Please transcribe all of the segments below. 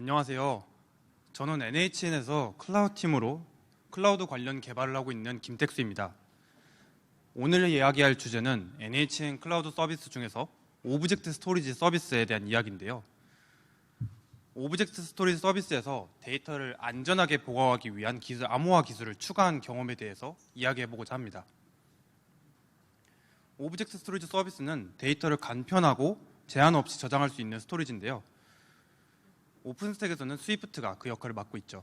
안녕하세요. 저는 NHN에서 클라우드 팀으로 클라우드 관련 개발을 하고 있는 김택수입니다. 오늘 이야기할 주제는 NHN 클라우드 서비스 중에서 오브젝트 스토리지 서비스에 대한 이야기인데요. 오브젝트 스토리지 서비스에서 데이터를 안전하게 보관하기 위한 암호화 기술을 추가한 경험에 대해서 이야기해보고자 합니다. 오브젝트 스토리지 서비스는 데이터를 간편하고 제한 없이 저장할 수 있는 스토리지인데요. 오픈스택에서는 스위프트가 그 역할을 맡고 있죠.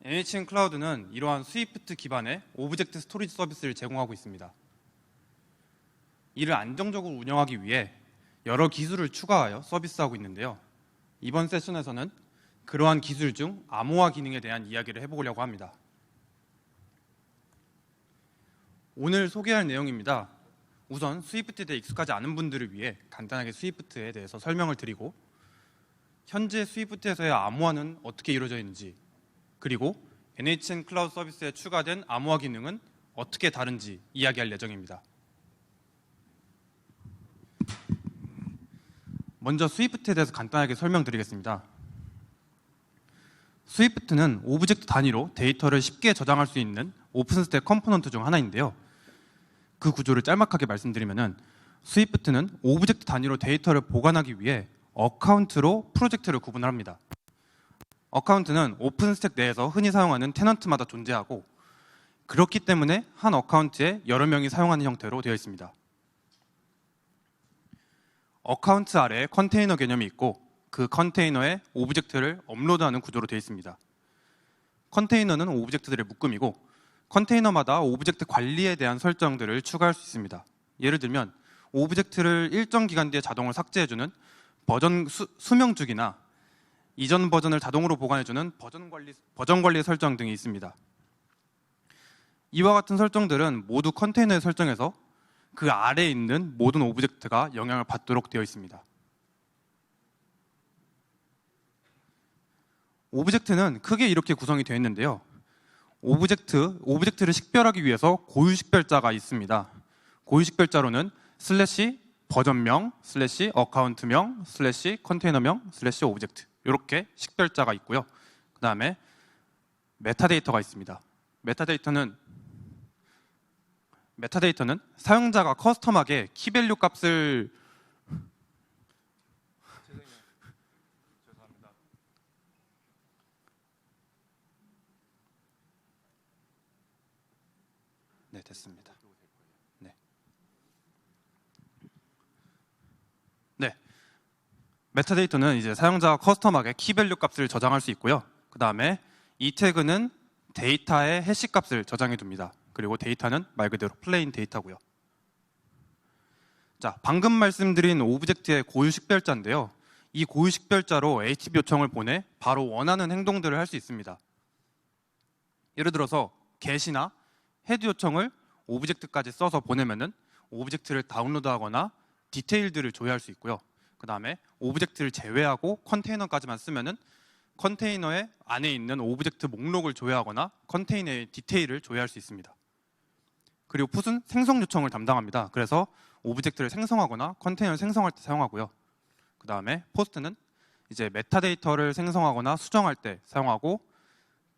NHN 클라우드는 이러한 스위프트 기반의 오브젝트 스토리지 서비스를 제공하고 있습니다. 이를 안정적으로 운영하기 위해 여러 기술을 추가하여 서비스하고 있는데요. 이번 세션에서는 그러한 기술 중 암호화 기능에 대한 이야기를 해보려고 합니다. 오늘 소개할 내용입니다. 우선 스위프트에 대해 익숙하지 않은 분들을 위해 간단하게 스위프트에 대해서 설명을 드리고, 현재 스위프트에서의 암호화는 어떻게 이루어져 있는지, 그리고 NHN 클라우드 서비스에 추가된 암호화 기능은 어떻게 다른지 이야기할 예정입니다. 먼저 스위프트에 대해서 간단하게 설명드리겠습니다. 스위프트는 오브젝트 단위로 데이터를 쉽게 저장할 수 있는 오픈스택 컴포넌트 중 하나인데요. 그 구조를 짤막하게 말씀드리면 스위프트는 오브젝트 단위로 데이터를 보관하기 위해 어카운트로 프로젝트를 구분합니다. 어카운트는 오픈스택 내에서 흔히 사용하는 테넌트마다 존재하고, 그렇기 때문에 한 어카운트에 여러 명이 사용하는 형태로 되어 있습니다. 어카운트 아래에 컨테이너 개념이 있고, 그 컨테이너에 오브젝트를 업로드하는 구조로 되어 있습니다. 컨테이너는 오브젝트들의 묶음이고, 컨테이너마다 오브젝트 관리에 대한 설정들을 추가할 수 있습니다. 예를 들면 오브젝트를 일정 기간 뒤에 자동으로 삭제해주는 버전 수명 주기나 이전 버전을 자동으로 보관해주는 버전 관리 설정 등이 있습니다. 이와 같은 설정들은 모두 컨테이너에 설정해서 그 아래에 있는 모든 오브젝트가 영향을 받도록 되어 있습니다. 오브젝트는 크게 이렇게 구성이 되어 있는데요. 오브젝트를 식별하기 위해서 고유식별자가 있습니다. 고유식별자로는 슬래시 버전명, 슬래시 어카운트명, 슬래시 컨테이너명, 슬래시 오브젝트, 이렇게 식별자가 있고요. 그 다음에 메타데이터가 있습니다. 메타데이터는 사용자가 커스텀하게 키밸류 값을 죄송합니다. 네, 됐습니다. 네. 메타데이터는 이제 사용자가 커스텀하게 키밸류 값을 저장할 수 있고요. 그 다음에 이 태그는 데이터의 해시 값을 저장해 둡니다. 그리고 데이터는 말 그대로 플레인 데이터고요. 자, 방금 말씀드린 오브젝트의 고유 식별자인데요. 이 고유 식별자로 HTTP 요청을 보내 바로 원하는 행동들을 할 수 있습니다. 예를 들어서 get이나 head 요청을 오브젝트까지 써서 보내면은 오브젝트를 다운로드하거나 디테일들을 조회할 수 있고요. 그 다음에 오브젝트를 제외하고 컨테이너까지만 쓰면은 컨테이너의 안에 있는 오브젝트 목록을 조회하거나 컨테이너의 디테일을 조회할 수 있습니다. 그리고 풋은 생성 요청을 담당합니다. 그래서 오브젝트를 생성하거나 컨테이너를 생성할 때 사용하고요. 그 다음에 포스트는 이제 메타데이터를 생성하거나 수정할 때 사용하고,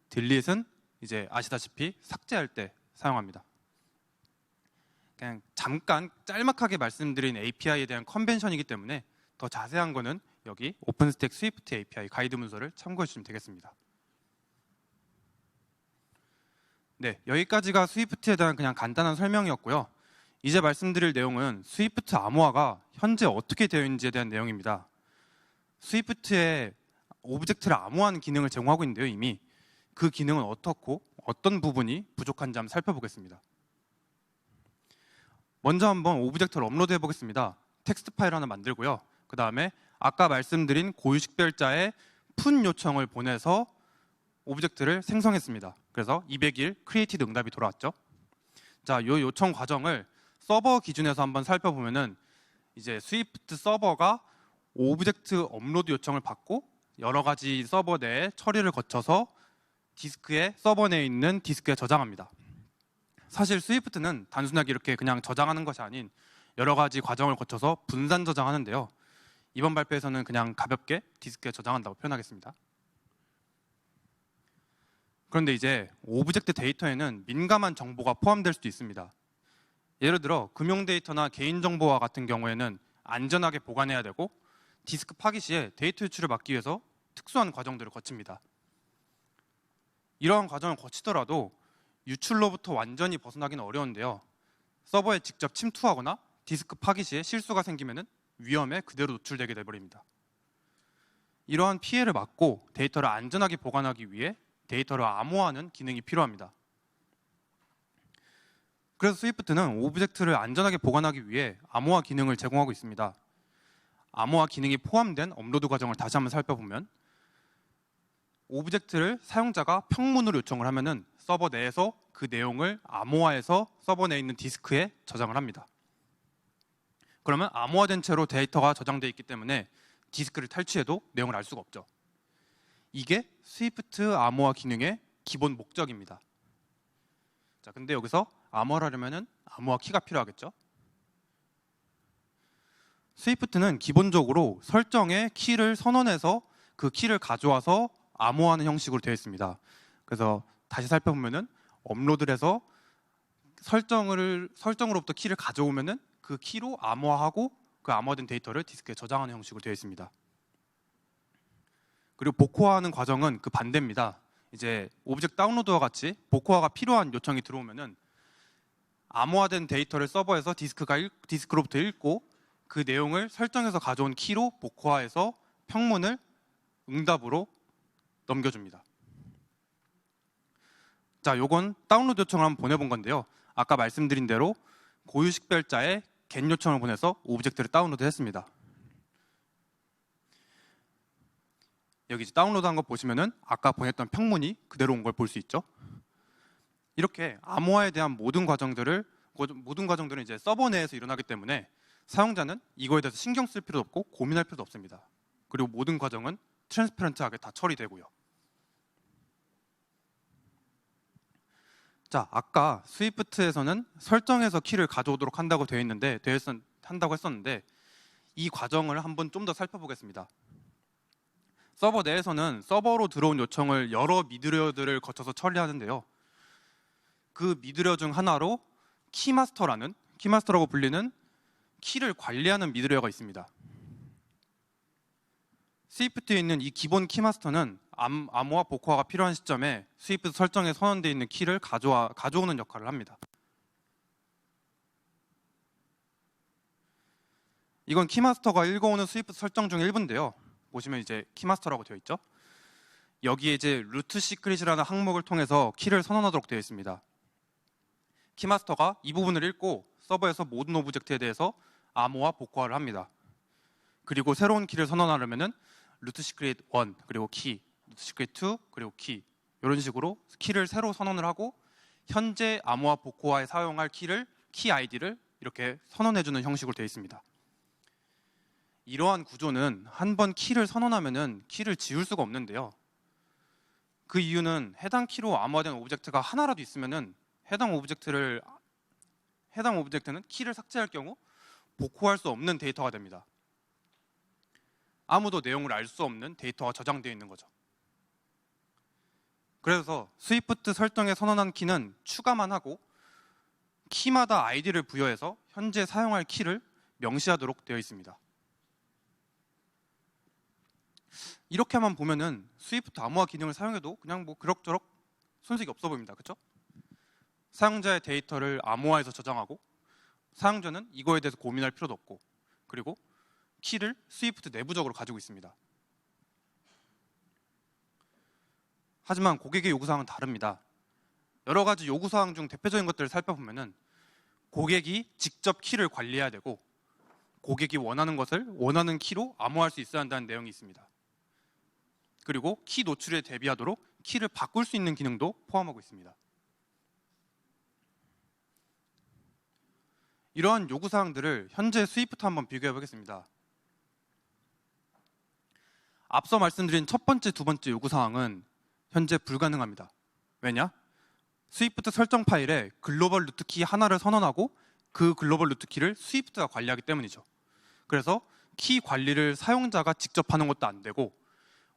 딜릿은 이제 아시다시피 삭제할 때 사용합니다. 그냥 잠깐 짤막하게 말씀드린 API에 대한 컨벤션이기 때문에 더 자세한 거는 여기 오픈스택 스위프트 API 가이드 문서를 참고해 주시면 되겠습니다. 네, 여기까지가 스위프트에 대한 그냥 간단한 설명이었고요. 이제 말씀드릴 내용은 스위프트 암호화가 현재 어떻게 되어 있는지에 대한 내용입니다. 스위프트에 오브젝트를 암호화하는 기능을 제공하고 있는데요. 이미 그 기능은 어떻고 어떤 부분이 부족한지 한번 살펴보겠습니다. 먼저 한번 오브젝트를 업로드해 보겠습니다. 텍스트 파일 하나 만들고요. 그 다음에 아까 말씀드린 고유 식별자에 푼 요청을 보내서 오브젝트를 생성했습니다. 그래서 201 크리에이티드 응답이 돌아왔죠. 자, 이 요청 과정을 서버 기준에서 한번 살펴보면은 이제 스위프트 서버가 오브젝트 업로드 요청을 받고 여러 가지 서버 내에 처리를 거쳐서 서버 내에 있는 디스크에 저장합니다. 사실 스위프트는 단순하게 이렇게 그냥 저장하는 것이 아닌 여러 가지 과정을 거쳐서 분산 저장하는데요. 이번 발표에서는 그냥 가볍게 디스크에 저장한다고 표현하겠습니다. 그런데 이제 오브젝트 데이터에는 민감한 정보가 포함될 수도 있습니다. 예를 들어 금융 데이터나 개인정보와 같은 경우에는 안전하게 보관해야 되고 디스크 파기 시에 데이터 유출을 막기 위해서 특수한 과정들을 거칩니다. 이러한 과정을 거치더라도 유출로부터 완전히 벗어나기는 어려운데요. 서버에 직접 침투하거나 디스크 파기 시에 실수가 생기면 위험에 그대로 노출되게 돼버립니다. 이러한 피해를 막고 데이터를 안전하게 보관하기 위해 데이터를 암호화하는 기능이 필요합니다. 그래서 스위프트는 오브젝트를 안전하게 보관하기 위해 암호화 기능을 제공하고 있습니다. 암호화 기능이 포함된 업로드 과정을 다시 한번 살펴보면 오브젝트를 사용자가 평문으로 요청을 하면은 서버 내에서 그 내용을 암호화해서 서버 내에 있는 디스크에 저장을 합니다. 그러면 암호화된 채로 데이터가 저장되어 있기 때문에 디스크를 탈취해도 내용을 알 수가 없죠. 이게 스위프트 암호화 기능의 기본 목적입니다. 자, 근데 여기서 암호화를 하려면은 암호화 키가 필요하겠죠. 스위프트는 기본적으로 설정에 키를 선언해서 그 키를 가져와서 암호화하는 형식으로 되어 있습니다. 그래서 다시 살펴보면은 업로드를 해서 설정으로부터 키를 가져오면은 그 키로 암호화하고 그 암호화된 데이터를 디스크에 저장하는 형식으로 되어 있습니다. 그리고 복호화하는 과정은 그 반대입니다. 이제 오브젝트 다운로드와 같이 복호화가 필요한 요청이 들어오면은 암호화된 데이터를 서버에서 디스크로부터 읽고 그 내용을 설정해서 가져온 키로 복호화해서 평문을 응답으로 넘겨줍니다. 자, 요건 다운로드 요청을 한번 보내본 건데요. 아까 말씀드린 대로 고유 식별자에 get 요청을 보내서 오브젝트를 다운로드 했습니다. 여기 이제 다운로드한 거 보시면은 아까 보냈던 평문이 그대로 온 걸 볼 수 있죠. 이렇게 암호화에 대한 모든 과정들은 이제 서버 내에서 일어나기 때문에 사용자는 이거에 대해서 신경 쓸 필요도 없고 고민할 필요도 없습니다. 그리고 모든 과정은 트랜스퍼런트하게 다 처리되고요. 자, 아까 스위프트에서는 설정해서 키를 가져오도록 한다고 했었는데 이 과정을 한번 좀 더 살펴보겠습니다. 서버 내에서는 서버로 들어온 요청을 여러 미드레어들을 거쳐서 처리하는데요. 그 미드레어 중 하나로 키마스터라고 불리는 키를 관리하는 미드레어가 있습니다. 스위프트에 있는 이 기본 키마스터는 암호화 복호화가 필요한 시점에 스위프트 설정에 선언되어 있는 키를 가져오는 역할을 합니다. 이건 키마스터가 읽어오는 스위프트 설정 중 일부인데요. 보시면 이제 키마스터라고 되어 있죠. 여기에 이제 루트 시크릿이라는 항목을 통해서 키를 선언하도록 되어 있습니다. 키마스터가 이 부분을 읽고 서버에서 모든 오브젝트에 대해서 암호화 복호화를 합니다. 그리고 새로운 키를 선언하려면은 루트 시크릿 1 그리고 키, 루트 시크릿 2 그리고 키, 이런 식으로 키를 새로 선언을 하고 현재 암호화 복호화에 사용할 키 아이디를 이렇게 선언해주는 형식으로 되어 있습니다. 이러한 구조는 한 번 키를 선언하면은 키를 지울 수가 없는데요. 그 이유는 해당 키로 암호화된 오브젝트가 하나라도 있으면은 해당 오브젝트는 키를 삭제할 경우 복호할 수 없는 데이터가 됩니다. 아무도 내용을 알 수 없는 데이터가 저장되어 있는 거죠. 그래서 스위프트 설정에 선언한 키는 추가만 하고 키마다 아이디를 부여해서 현재 사용할 키를 명시하도록 되어 있습니다. 이렇게만 보면은 스위프트 암호화 기능을 사용해도 그냥 뭐 그럭저럭 손색이 없어 보입니다. 그렇죠? 사용자의 데이터를 암호화해서 저장하고 사용자는 이거에 대해서 고민할 필요도 없고 그리고 키를 스위프트 내부적으로 가지고 있습니다. 하지만 고객의 요구사항은 다릅니다. 여러 가지 요구사항 중 대표적인 것들을 살펴보면은 고객이 직접 키를 관리해야 되고 고객이 원하는 것을 원하는 키로 암호화할 수 있어야 한다는 내용이 있습니다. 그리고 키 노출에 대비하도록 키를 바꿀 수 있는 기능도 포함하고 있습니다. 이러한 요구사항들을 현재 스위프트 한번 비교해 보겠습니다. 앞서 말씀드린 첫 번째, 두 번째 요구사항은 현재 불가능합니다. 왜냐? 스위프트 설정 파일에 글로벌 루트키 하나를 선언하고 그 글로벌 루트키를 스위프트가 관리하기 때문이죠. 그래서 키 관리를 사용자가 직접 하는 것도 안 되고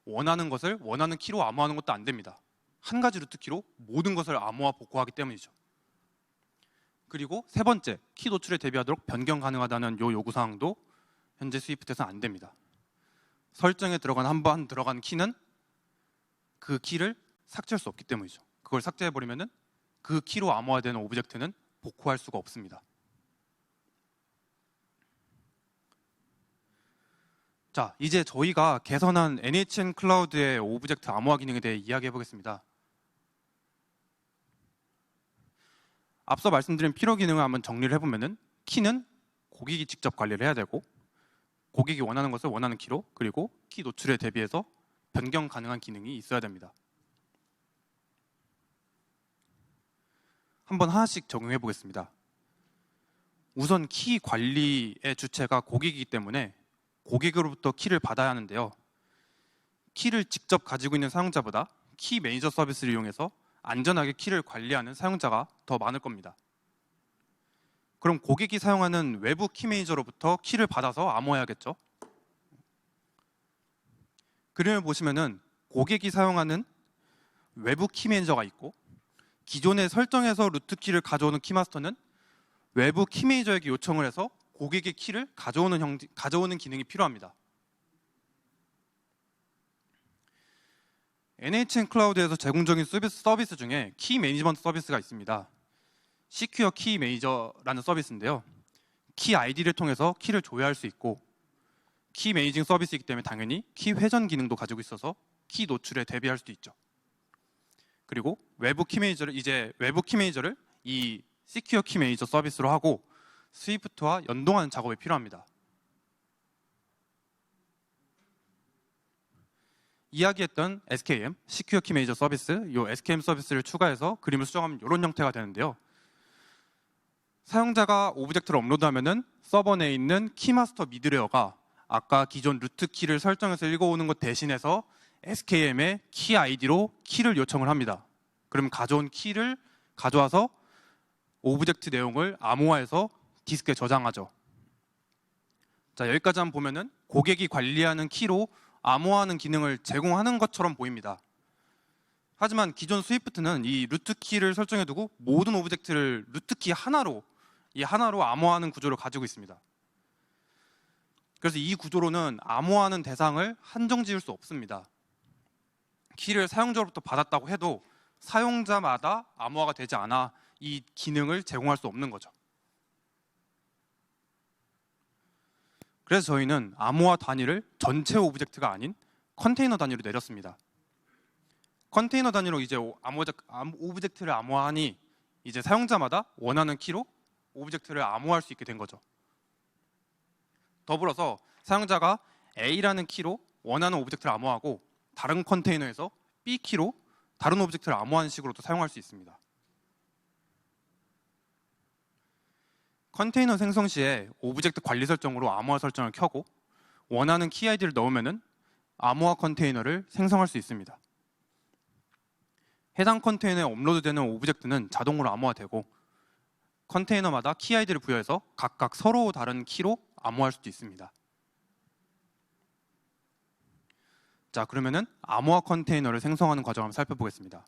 원하는 것을 원하는 키로 암호하는 것도 안 됩니다. 한 가지 루트 키로 모든 것을 암호화 복구하기 때문이죠. 그리고 세 번째, 키 노출에 대비하도록 변경 가능하다는 요 요구사항도 현재 스위프트에서는 안 됩니다. 설정에 한번 들어간 키는 그 키를 삭제할 수 없기 때문이죠. 그걸 삭제해버리면은 그 키로 암호화되는 오브젝트는 복구할 수가 없습니다. 자, 이제 저희가 개선한 NHN 클라우드의 오브젝트 암호화 기능에 대해 이야기해 보겠습니다. 앞서 말씀드린 필요 기능을 한번 정리를 해보면은 키는 고객이 직접 관리를 해야 되고 고객이 원하는 것을 원하는 키로, 그리고 키 노출에 대비해서 변경 가능한 기능이 있어야 됩니다. 한번 하나씩 적용해 보겠습니다. 우선 키 관리의 주체가 고객이기 때문에 고객으로부터 키를 받아야 하는데요. 키를 직접 가지고 있는 사용자보다 키 매니저 서비스를 이용해서 안전하게 키를 관리하는 사용자가 더 많을 겁니다. 그럼 고객이 사용하는 외부 키 매니저로부터 키를 받아서 암호해야겠죠. 그림을 보시면은 고객이 사용하는 외부 키 매니저가 있고 기존에 설정해서 루트 키를 가져오는 키마스터는 외부 키 매니저에게 요청을 해서 고객의 키를 가져오는 기능이 필요합니다. NHN 클라우드에서 제공적인 서비스 중에 키 매니지먼트 서비스가 있습니다. 시큐어 키 매니저라는 서비스인데요. 키 아이디를 통해서 키를 조회할 수 있고 키 매니징 서비스이기 때문에 당연히 키 회전 기능도 가지고 있어서 키 노출에 대비할 수도 있죠. 그리고 외부 키 매니저를 이 시큐어 키 매니저 서비스로 하고 스위프트와 연동하는 작업이 필요합니다. 이야기했던 SKM, 시큐어 키 매니저 서비스, 이 SKM 서비스를 추가해서 그림을 수정하면 이런 형태가 되는데요. 사용자가 오브젝트를 업로드하면은 서버 내에 있는 키마스터 미드레어가 아까 기존 루트 키를 설정해서 읽어오는 것 대신해서 SKM의 키 아이디로 키를 요청을 합니다. 그럼 가져온 키를 가져와서 오브젝트 내용을 암호화해서 디스크에 저장하죠. 자, 여기까지 한번 보면은 고객이 관리하는 키로 암호화하는 기능을 제공하는 것처럼 보입니다. 하지만 기존 스위프트는 이 루트 키를 설정해두고 모든 오브젝트를 루트 키 하나로 암호화하는 구조를 가지고 있습니다. 그래서 이 구조로는 암호화하는 대상을 한정 지을 수 없습니다. 키를 사용자로부터 받았다고 해도 사용자마다 암호화가 되지 않아 이 기능을 제공할 수 없는 거죠. 그래서 저희는 암호화 단위를 전체 오브젝트가 아닌 컨테이너 단위로 내렸습니다. 컨테이너 단위로 이제 오브젝트를 암호화하니 이제 사용자마다 원하는 키로 오브젝트를 암호화할 수 있게 된 거죠. 더불어서 사용자가 A라는 키로 원하는 오브젝트를 암호화하고 다른 컨테이너에서 B 키로 다른 오브젝트를 암호하는 식으로도 사용할 수 있습니다. 컨테이너 생성 시에 오브젝트 관리 설정으로 암호화 설정을 켜고 원하는 키 아이디를 넣으면은 암호화 컨테이너를 생성할 수 있습니다. 해당 컨테이너에 업로드되는 오브젝트는 자동으로 암호화되고 컨테이너마다 키 아이디를 부여해서 각각 서로 다른 키로 암호화할 수도 있습니다. 자, 그러면은 암호화 컨테이너를 생성하는 과정을 한번 살펴보겠습니다.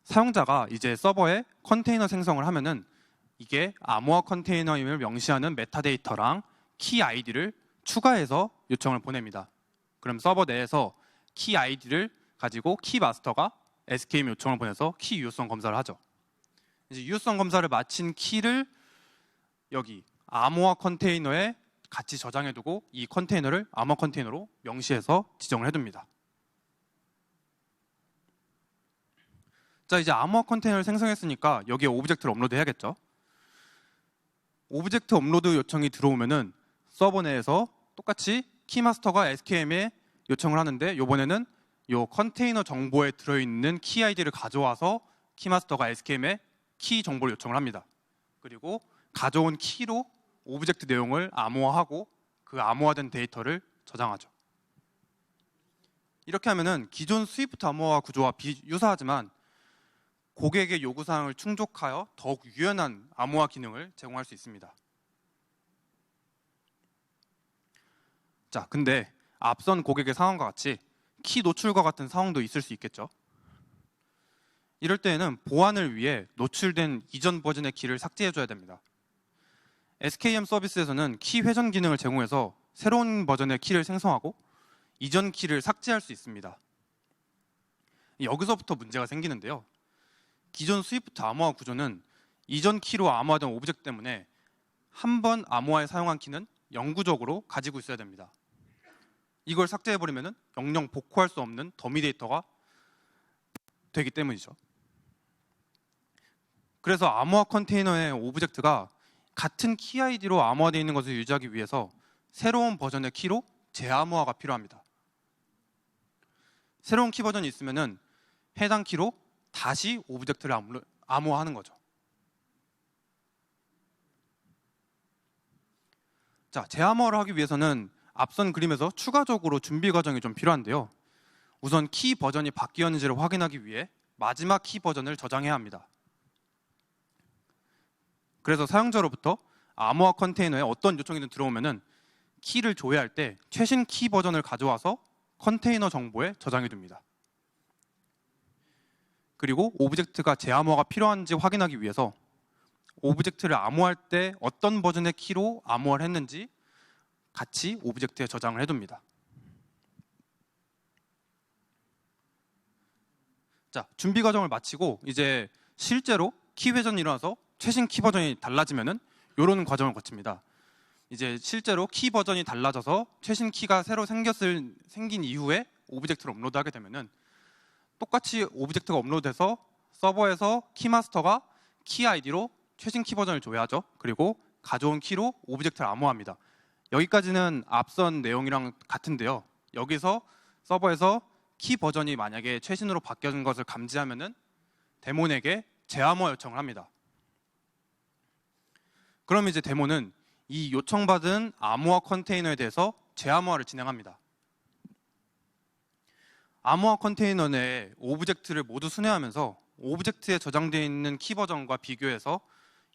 사용자가 이제 서버에 컨테이너 생성을 하면은 이게 암호화 컨테이너임을 명시하는 메타데이터랑 키 아이디를 추가해서 요청을 보냅니다. 그럼 서버 내에서 키 아이디를 가지고 키 마스터가 SKM 요청을 보내서 키 유효성 검사를 하죠. 이제 유효성 검사를 마친 키를 여기 암호화 컨테이너에 같이 저장해두고 이 컨테이너를 암호화 컨테이너로 명시해서 지정을 해둡니다. 자, 이제 암호화 컨테이너를 생성했으니까 여기에 오브젝트를 업로드 해야겠죠. 오브젝트 업로드 요청이 들어오면은 서버 내에서 똑같이 키마스터가 SKM에 요청을 하는데 이번에는 이 컨테이너 정보에 들어있는 키 아이디를 가져와서 키마스터가 SKM에 키 정보를 요청을 합니다. 그리고 가져온 키로 오브젝트 내용을 암호화하고 그 암호화된 데이터를 저장하죠. 이렇게 하면은 기존 스위프트 암호화 구조와 유사하지만 고객의 요구사항을 충족하여 더욱 유연한 암호화 기능을 제공할 수 있습니다. 자, 근데 앞선 고객의 상황과 같이 키 노출과 같은 상황도 있을 수 있겠죠. 이럴 때에는 보안을 위해 노출된 이전 버전의 키를 삭제해줘야 됩니다. SKM 서비스에서는 키 회전 기능을 제공해서 새로운 버전의 키를 생성하고 이전 키를 삭제할 수 있습니다. 여기서부터 문제가 생기는데요. 기존 스위프트 암호화 구조는 이전 키로 암호화된 오브젝트 때문에 한 번 암호화에 사용한 키는 영구적으로 가지고 있어야 됩니다. 이걸 삭제해버리면 영영 복구할 수 없는 더미 데이터가 되기 때문이죠. 그래서 암호화 컨테이너의 오브젝트가 같은 키 아이디로 암호화되어 있는 것을 유지하기 위해서 새로운 버전의 키로 재암호화가 필요합니다. 새로운 키 버전이 있으면 해당 키로 다시 오브젝트를 암호화하는 거죠. 자, 재암호화를 하기 위해서는 앞선 그림에서 추가적으로 준비 과정이 좀 필요한데요. 우선 키 버전이 바뀌었는지를 확인하기 위해 마지막 키 버전을 저장해야 합니다. 그래서 사용자로부터 암호화 컨테이너에 어떤 요청이든 들어오면은 키를 조회할 때 최신 키 버전을 가져와서 컨테이너 정보에 저장해 둡니다. 그리고 오브젝트가 재암호화가 필요한지 확인하기 위해서 오브젝트를 암호화할 때 어떤 버전의 키로 암호화를 했는지 같이 오브젝트에 저장을 해둡니다. 자, 준비 과정을 마치고 이제 실제로 키 회전이 일어나서 최신 키 버전이 달라지면은 이런 과정을 거칩니다. 이제 실제로 키 버전이 달라져서 최신 키가 새로 생긴 이후에 오브젝트를 업로드하게 되면은 똑같이 오브젝트가 업로드돼서 서버에서 키마스터가 키 아이디로 최신 키 버전을 조회하죠. 그리고 가져온 키로 오브젝트를 암호화합니다. 여기까지는 앞선 내용이랑 같은데요. 여기서 서버에서 키 버전이 만약에 최신으로 바뀌어진 것을 감지하면은 데몬에게 재암호화 요청을 합니다. 그럼 이제 데몬은 이 요청받은 암호화 컨테이너에 대해서 재암호화를 진행합니다. 암호화 컨테이너 내에 오브젝트를 모두 순회하면서 오브젝트에 저장되어 있는 키 버전과 비교해서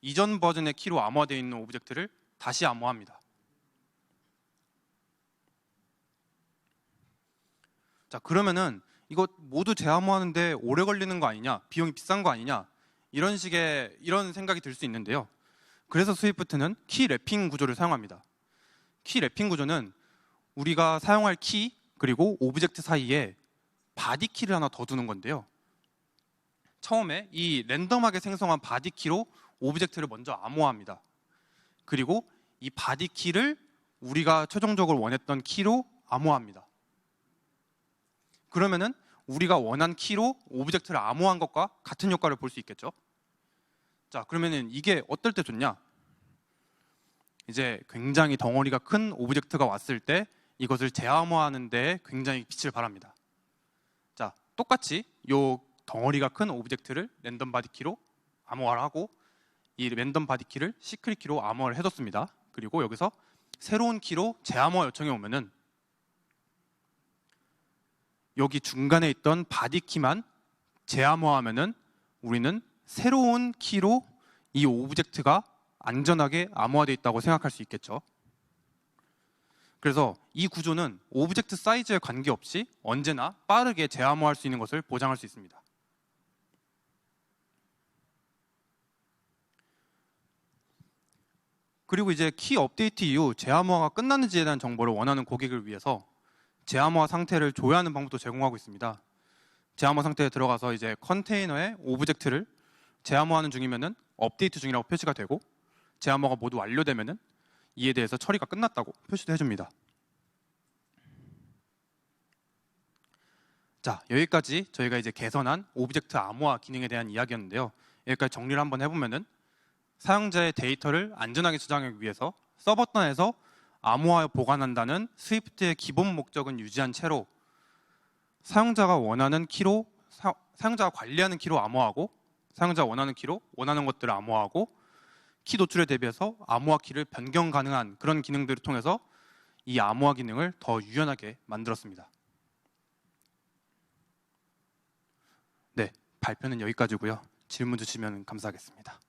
이전 버전의 키로 암호화되어 있는 오브젝트를 다시 암호화합니다. 자, 그러면은 이거 모두 재암호하는데 오래 걸리는 거 아니냐, 비용이 비싼 거 아니냐, 이런 생각이 들 수 있는데요. 그래서 스위프트는 키 랩핑 구조를 사용합니다. 키 랩핑 구조는 우리가 사용할 키 그리고 오브젝트 사이에 바디 키를 하나 더 두는 건데요. 처음에 이 랜덤하게 생성한 바디 키로 오브젝트를 먼저 암호화합니다. 그리고 이 바디 키를 우리가 최종적으로 원했던 키로 암호화합니다. 그러면은 우리가 원한 키로 오브젝트를 암호화한 것과 같은 효과를 볼 수 있겠죠. 자, 그러면은 이게 어떨 때 좋냐? 이제 굉장히 덩어리가 큰 오브젝트가 왔을 때 이것을 재암호화하는 데 굉장히 빛을 발합니다. 자, 똑같이 이 덩어리가 큰 오브젝트를 랜덤 바디 키로 암호화를 하고 이 랜덤 바디 키를 시크릿 키로 암호화를 해뒀습니다. 그리고 여기서 새로운 키로 재암호화 요청이 오면은 여기 중간에 있던 바디 키만 재암호화하면은 우리는 새로운 키로 이 오브젝트가 안전하게 암호화되어 있다고 생각할 수 있겠죠. 그래서 이 구조는 오브젝트 사이즈에 관계없이 언제나 빠르게 재암호화할 수 있는 것을 보장할 수 있습니다. 그리고 이제 키 업데이트 이후 재암호화가 끝났는지에 대한 정보를 원하는 고객을 위해서 재암호화 상태를 조회하는 방법도 제공하고 있습니다. 재암호화 상태에 들어가서 이제 컨테이너에 오브젝트를 재암호화하는 중이면은 업데이트 중이라고 표시가 되고 재암호화가 모두 완료되면은 이에 대해서 처리가 끝났다고 표시도 해줍니다. 자, 여기까지 저희가 이제 개선한 오브젝트 암호화 기능에 대한 이야기였는데요. 여기까지 정리를 한번 해보면은 사용자의 데이터를 안전하게 저장하기 위해서 서버端에서 암호화 보관한다는 스위프트의 기본 목적은 유지한 채로 사용자가 원하는 키로 사용자가 관리하는 키로 암호화하고 사용자가 원하는 키로 원하는 것들을 암호화하고 키 노출에 대비해서 암호화 키를 변경 가능한 그런 기능들을 통해서 이 암호화 기능을 더 유연하게 만들었습니다. 네, 발표는 여기까지고요. 질문 주시면 감사하겠습니다.